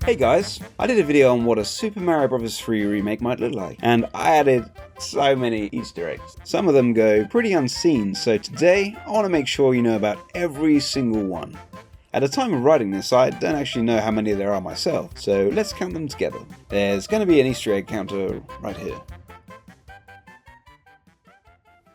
Hey guys, I did a video on what a Super Mario Bros. 3 remake might look like, and I added so many Easter eggs. Some of them go pretty unseen, so today I want to make sure you know about every single one. At the time of writing this, I don't actually know how many there are myself, so let's count them together. There's going to be an Easter egg counter right here.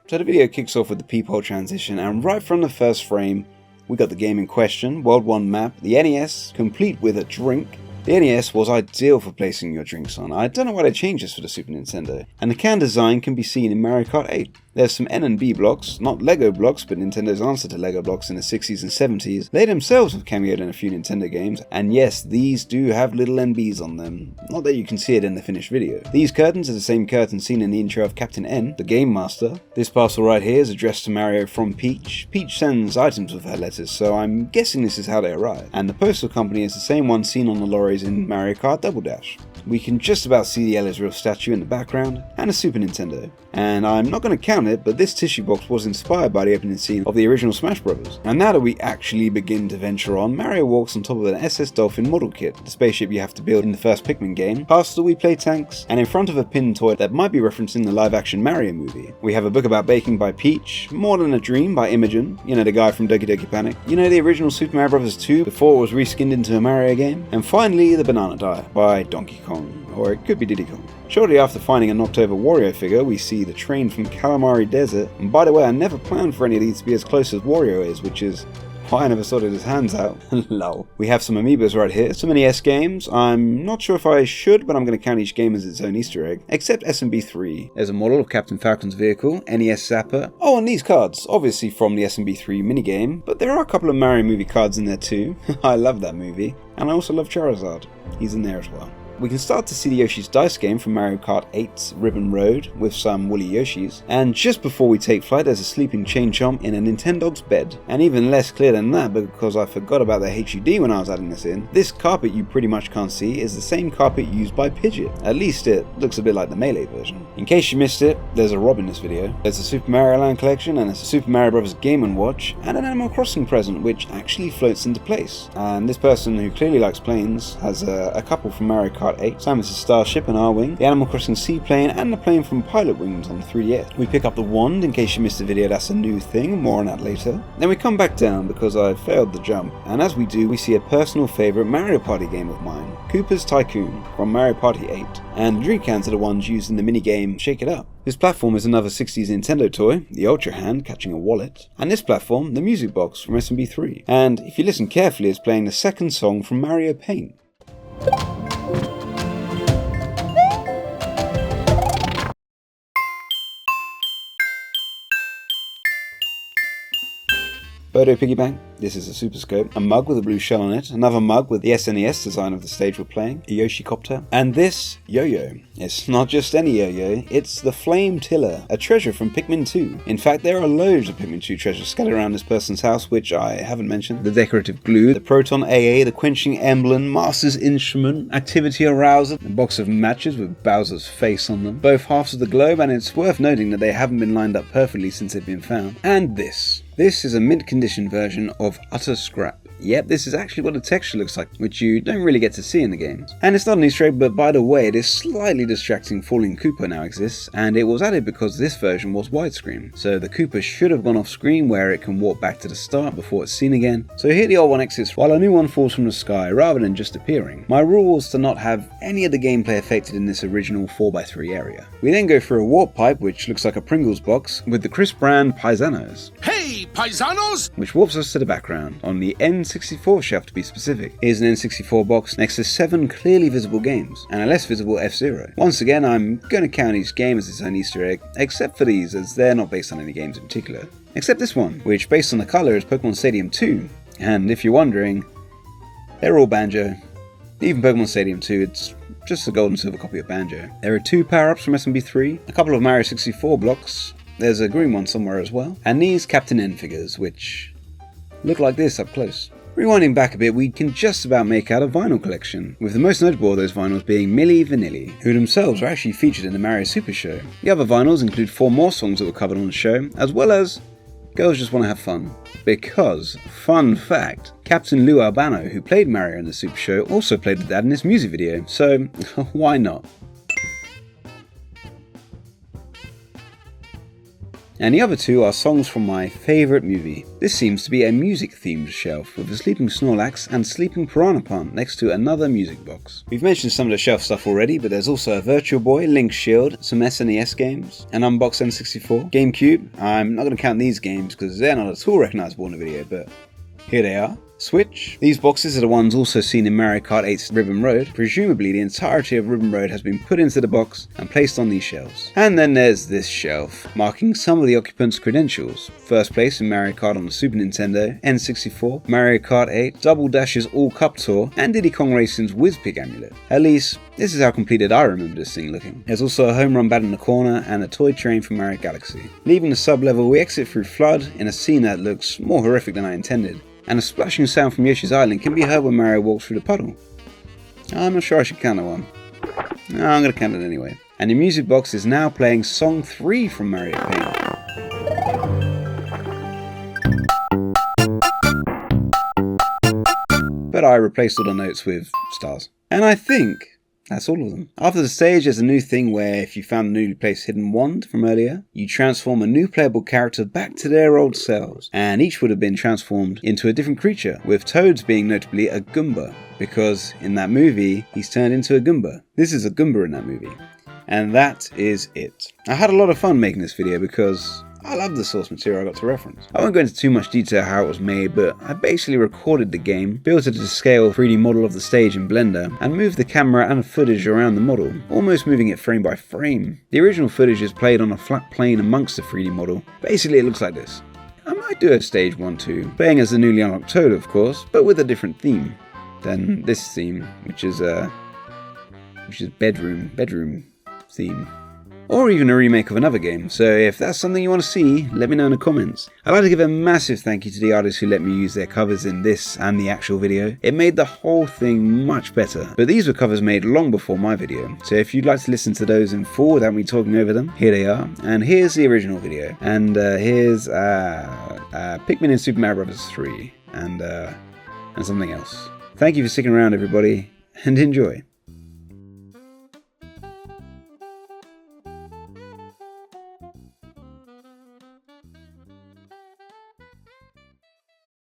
So the video kicks off with the peephole transition, and right from the first frame, we got the game in question, World 1 map, the NES, complete with a drink. The NES was ideal for placing your drinks on. I don't know why they changed this for the Super Nintendo. And the can design can be seen in Mario Kart 8. There's some N and B blocks, not Lego blocks, but Nintendo's answer to Lego blocks in the 60s and 70s. They themselves have cameoed in a few Nintendo games, and yes, these do have little NBs on them. Not that you can see it in the finished video. These curtains are the same curtains seen in the intro of Captain N, the Game Master. This parcel right here is addressed to Mario from Peach. Peach sends items with her letters, so I'm guessing this is how they arrive. And the postal company is the same one seen on the lorries in Mario Kart Double Dash. We can just about see the Ellis Real statue in the background, and a Super Nintendo. And I'm not going to count it, but this tissue box was inspired by the opening scene of the original Smash Bros. And now that we actually begin to venture on, Mario walks on top of an SS Dolphin model kit, the spaceship you have to build in the first Pikmin game, past the Wii Play tanks, and in front of a pin toy that might be referencing the live-action Mario movie. We have a book about baking by Peach, More Than a Dream by InamuraJIN, you know, the guy from Doki Doki Panic, you know, the original Super Mario Bros. 2 before it was reskinned into a Mario game, and finally the Banana Die by Donkey Kong, or it could be Diddy Kong. Shortly after finding a knocked over Wario figure, we see the train from Calamari Desert, and by the way, I never planned for any of these to be as close as Wario is, which is why I never sorted his hands out. Lol. We have some amiibos right here, some NES games. I'm not sure if I should, but I'm going to count each game as its own Easter egg, except SMB3. There's a model of Captain Falcon's vehicle, NES Zapper. Oh, and these cards, obviously from the SMB3 minigame, but there are a couple of Mario movie cards in there too. I love that movie, and I also love Charizard. He's in there as well. We can start to see the Yoshi's Dice game from Mario Kart 8's Ribbon Road with some woolly Yoshis, and just before we take flight there's a sleeping Chain Chomp in a Nintendog's bed. And even less clear than that, because I forgot about the HUD when I was adding this in, this carpet you pretty much can't see is the same carpet used by Pidgeot. At least it looks a bit like the Melee version. In case you missed it, there's a Rob in this video. There's a Super Mario Land collection, and there's a Super Mario Bros. Game & Watch, and an Animal Crossing present which actually floats into place. And this person who clearly likes planes has a couple from Mario Kart 8, Samus's Starship and R-Wing, the Animal Crossing Seaplane, and the plane from Pilot Wings on 3DS. We pick up the wand, in case you missed the video, that's a new thing, more on that later. Then we come back down because I failed the jump, and as we do, we see a personal favourite Mario Party game of mine, Koopa's Tycoon from Mario Party 8, and the drink cans are the ones used in the minigame Shake It Up. This platform is another 60s Nintendo toy, the Ultra Hand catching a wallet, and this platform, the music box from SMB3. And if you listen carefully, it's playing the second song from Mario Paint. Piggy Bank. This is a Super Scope, a mug with a blue shell on it, another mug with the SNES design of the stage we're playing, a Yoshi-copter, and this yo-yo. It's not just any yo-yo, it's the Flame Tiller, a treasure from Pikmin 2. In fact, there are loads of Pikmin 2 treasures scattered around this person's house, which I haven't mentioned. The decorative glue, the Proton AA, the quenching emblem, Master's Instrument, Activity Arouser, a box of matches with Bowser's face on them, both halves of the globe, and it's worth noting that they haven't been lined up perfectly since they've been found. And this. This is a mint condition version of Utter Scrap. Yep, this is actually what the texture looks like, which you don't really get to see in the games. And it's not an Easter egg, but by the way, this slightly distracting falling Koopa now exists, and it was added because this version was widescreen. So the Koopa should have gone off screen where it can walk back to the start before it's seen again. So here the old one exits while a new one falls from the sky rather than just appearing. My rule was to not have any of the gameplay affected in this original 4x3 area. We then go through a warp pipe which looks like a Pringles box with the crisp brand Paisanos. Hey, paisanos! Which warps us to the background, on the N64 shelf to be specific. Here's an N64 box next to 7 clearly visible games, and a less visible F-Zero. Once again, I'm going to count each game as its own Easter egg, except for these, as they're not based on any games in particular. Except this one, which based on the colour is Pokemon Stadium 2, and if you're wondering, they're all Banjo. Even Pokemon Stadium 2, it's just a gold and silver copy of Banjo. There are 2 power-ups from SMB3, a couple of Mario 64 blocks, there's a green one somewhere as well, and these Captain N figures, which look like this up close. Rewinding back a bit, we can just about make out a vinyl collection, with the most notable of those vinyls being Milli Vanilli, who themselves are actually featured in the Mario Super Show. The other vinyls include 4 more songs that were covered on the show, as well as Girls just want to have fun. Because, fun fact, Captain Lou Albano, who played Mario in the Super Show, also played the dad in this music video, so why not? And the other two are songs from my favourite movie. This seems to be a music-themed shelf, with a sleeping Snorlax and sleeping Piranha Plant next to another music box. We've mentioned some of the shelf stuff already, but there's also a Virtual Boy, Link's Shield, some SNES games, an unboxed N64, GameCube. I'm not going to count these games because they're not at all recognisable in the video, but here they are. Switch. These boxes are the ones also seen in Mario Kart 8's Ribbon Road. Presumably the entirety of Ribbon Road has been put into the box and placed on these shelves. And then there's this shelf, marking some of the occupants' credentials. First place in Mario Kart on the Super Nintendo, N64, Mario Kart 8, Double Dash's All Cup Tour, and Diddy Kong Racing's WizPig amulet. At least, this is how completed I remember this thing looking. There's also a home run bat in the corner and a toy train from Mario Galaxy. Leaving the sub-level, we exit through Flood in a scene that looks more horrific than I intended. And a splashing sound from Yoshi's Island can be heard when Mario walks through the puddle. I'm not sure I should count that one. No, I'm going to count it anyway. And the music box is now playing Song 3 from Mario Paint. But I replaced all the notes with stars. And I think that's all of them. After the stage, there's a new thing where if you found a newly placed hidden wand from earlier, you transform a new playable character back to their old selves, and each would have been transformed into a different creature, with Toads being notably a Goomba, because in that movie, he's turned into a Goomba. This is a Goomba in that movie. And that is it. I had a lot of fun making this video because I love the source material I got to reference. I won't go into too much detail how it was made, but I basically recorded the game, built it to scale 3D model of the stage in Blender, and moved the camera and footage around the model, almost moving it frame by frame. The original footage is played on a flat plane amongst the 3D model. Basically it looks like this. I might do a stage 1 too, playing as the newly unlocked Toad of course, but with a different theme than this theme, which is bedroom theme. Or even a remake of another game, so if that's something you want to see, let me know in the comments. I'd like to give a massive thank you to the artists who let me use their covers in this and the actual video. It made the whole thing much better, but these were covers made long before my video, so if you'd like to listen to those in full without me talking over them, here they are, and here's the original video, and here's Pikmin in Super Mario Bros. 3, and something else. Thank you for sticking around everybody, and enjoy.